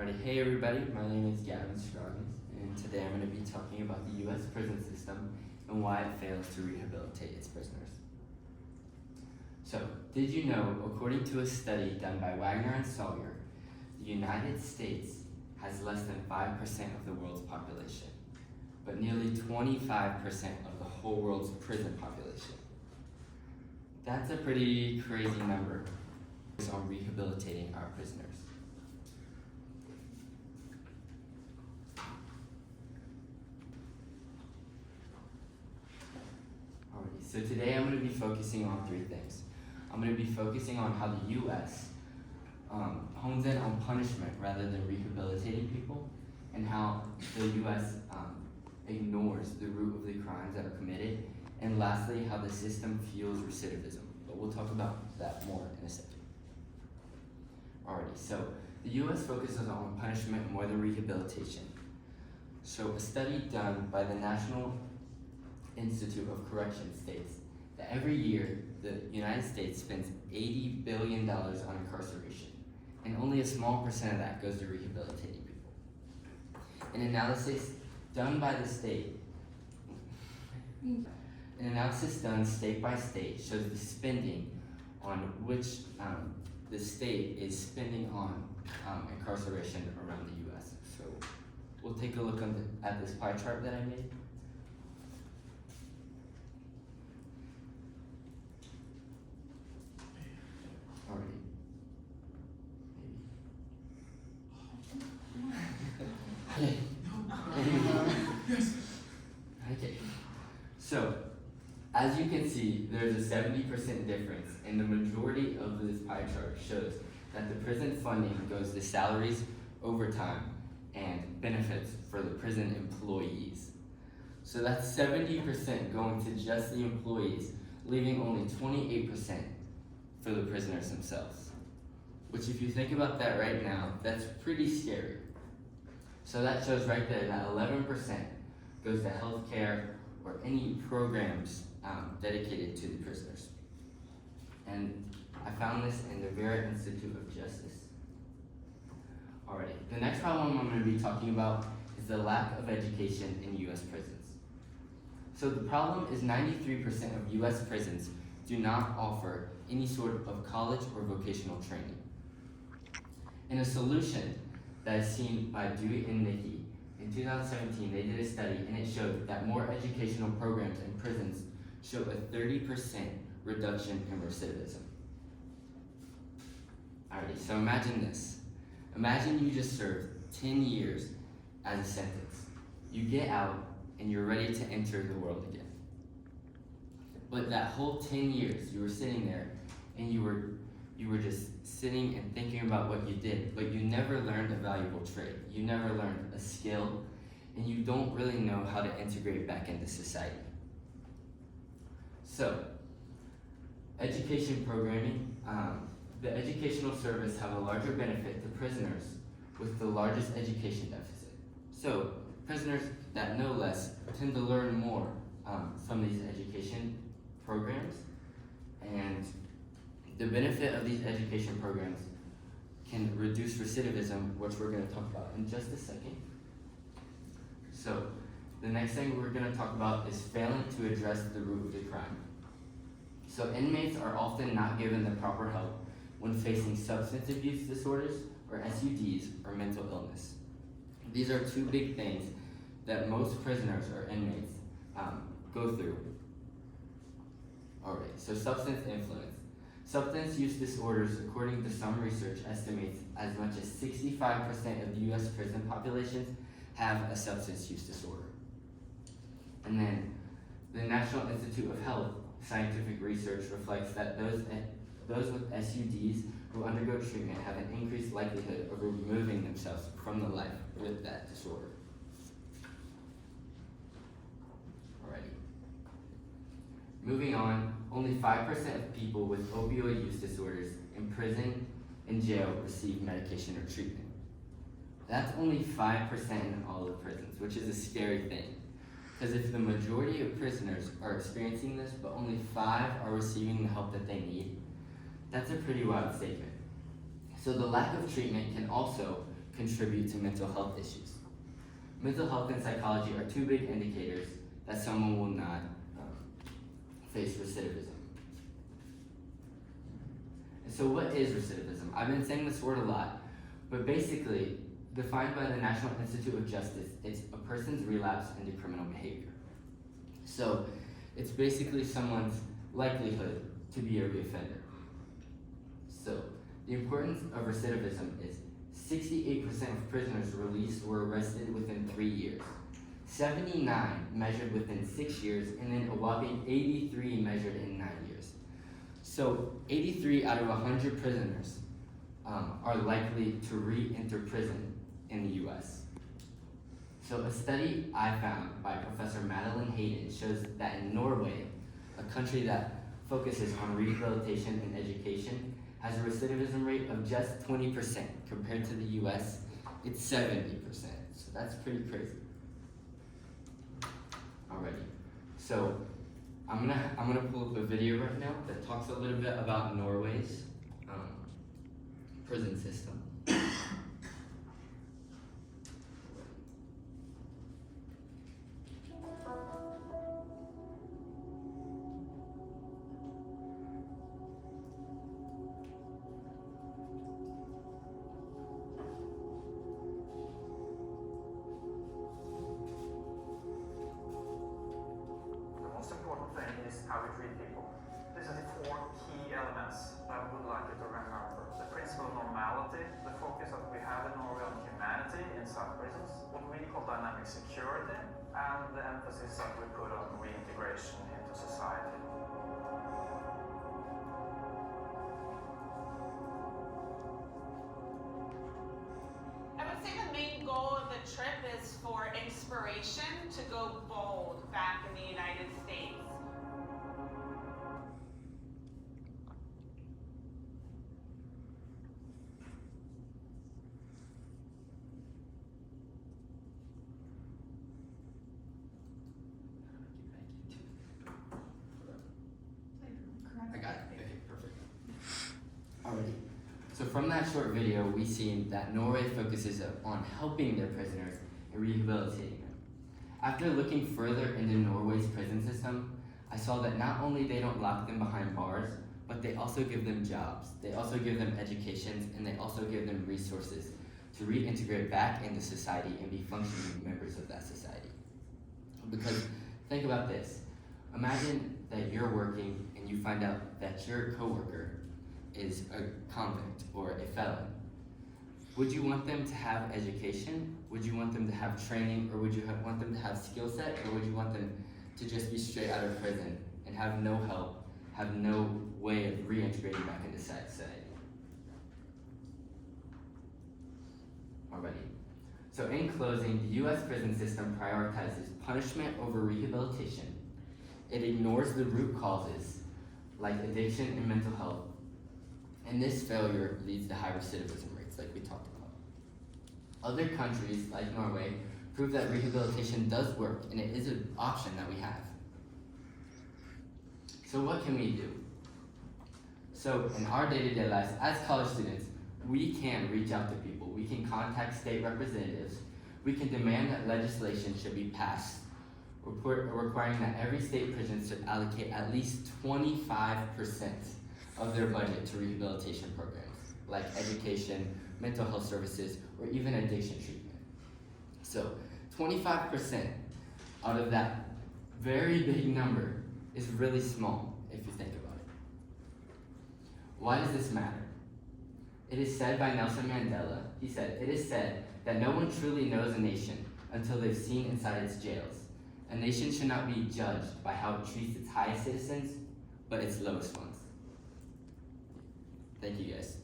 Alrighty, hey everybody, my name is Gavin Scroggins, and today I'm going to be talking about the U.S. prison system and why it fails to rehabilitate its prisoners. So, did you know, according to a study done by Wagner and Sawyer, the United States has less than 5% of the world's population, but nearly 25% of the whole world's prison population. That's a pretty crazy number on rehabilitating our prisoners. So today I'm going to be focusing on three things. I'm going to be focusing on how the U.S. Hones in on punishment rather than rehabilitating people, and how the U.S. Ignores the root of the crimes that are committed, and lastly, how the system fuels recidivism. But we'll talk about that more in a second. Alrighty, so the U.S. focuses on punishment more than rehabilitation. So a study done by the National Institute of Correction states that every year the United States spends $80 billion on incarceration, and only a small percent of that goes to rehabilitating people. An analysis done state by state shows the spending on which the state is spending on incarceration around the U.S. So we'll take a look at this pie chart that I made. Okay, so as you can see, there's a 70% difference, and the majority of this pie chart shows that the prison funding goes to salaries, overtime, and benefits for the prison employees. So that's 70% going to just the employees, leaving only 28% for the prisoners themselves. Which, if you think about that right now, that's pretty scary. So that shows right there that 11% goes to healthcare or any programs dedicated to the prisoners. And I found this in the Vera Institute of Justice. Alrighty, the next problem I'm going to be talking about is the lack of education in U.S. prisons. So the problem is 93% of U.S. prisons do not offer any sort of college or vocational training. And a solution that is seen by Dewey and Nicky. In 2017, they did a study and it showed that more educational programs in prisons show a 30% reduction in recidivism. Alrighty, so imagine this. Imagine you just served 10 years as a sentence. You get out and you're ready to enter the world again. But that whole 10 years, you were sitting there and you were just sitting and thinking about what you did, but you never learned a valuable trade. You never learned a skill, and you don't really know how to integrate back into society. So, education programming, the educational service have a larger benefit to prisoners with the largest education deficit. So, prisoners that know less tend to learn more from these education programs, and the benefit of these education programs can reduce recidivism, which we're going to talk about in just a second. So, the next thing we're going to talk about is failing to address the root of the crime. So, inmates are often not given the proper help when facing substance abuse disorders, or SUDs, or mental illness. These are two big things that most prisoners or inmates go through. Alright, so substance influence. Substance use disorders, according to some research, estimates as much as 65% of the U.S. prison populations have a substance use disorder. And then the National Institute of Health scientific research reflects that those with SUDs who undergo treatment have an increased likelihood of removing themselves from the life with that disorder. Alrighty. Moving on, only 5% of people with opioid use disorders in prison and jail receive medication or treatment. That's only 5% in all of prisons, which is a scary thing. Because if the majority of prisoners are experiencing this, but only 5 are receiving the help that they need, that's a pretty wild statement. So the lack of treatment can also contribute to mental health issues. Mental health and psychology are two big indicators that someone will not face recidivism. And so what is recidivism? I've been saying this word a lot, but basically, defined by the National Institute of Justice, it's a person's relapse into criminal behavior. So it's basically someone's likelihood to be a reoffender. So the importance of recidivism is 68% of prisoners released were arrested within 3 years, 79 measured within 6 years, and then a whopping 83 measured in 9 years. So 83 out of 100 prisoners are likely to re-enter prison in the US. So a study I found by Professor Madeline Hayden shows that in Norway, a country that focuses on rehabilitation and education, has a recidivism rate of just 20% compared to the US, it's 70%. So that's pretty crazy. Alrighty, so I'm gonna pull up a video right now that talks a little bit about Norway's prison system. How we treat people. These are the 4 key elements that I would like you to remember. The principle of normality, the focus that we have in Norway on humanity inside prisons, what we call dynamic security, and the emphasis that we put on reintegration into society. I would say the main goal of the trip is for inspiration to go bold back in the United States. I got it. Okay, perfect. Alrighty. So from that short video, we see that Norway focuses on helping their prisoners and rehabilitating them. After looking further into Norway's prison system, I saw that not only they don't lock them behind bars, but they also give them jobs. They also give them educations, and they also give them resources to reintegrate back into society and be functioning members of that society. Because think about this. Imagine that you're working and you find out that your coworker is a convict or a felon. Would you want them to have education? Would you want them to have training? Or would you want them to have skill set? Or would you want them to just be straight out of prison and have no help, have no way of reintegrating back into society? Alrighty. So in closing, the US prison system prioritizes punishment over rehabilitation. It ignores the root causes, like addiction and mental health. And this failure leads to high recidivism rates, like we talked about. Other countries, like Norway, prove that rehabilitation does work, and it is an option that we have. So what can we do? So in our day-to-day lives, as college students, we can reach out to people. We can contact state representatives. We can demand that legislation should be passed, requiring that every state prison should allocate at least 25% of their budget to rehabilitation programs, like education, mental health services, or even addiction treatment. So 25% out of that very big number is really small, if you think about it. Why does this matter? It is said by Nelson Mandela, he said, "It is said that no one truly knows a nation until they've seen inside its jails. A nation should not be judged by how it treats its highest citizens, but its lowest ones." Thank you guys.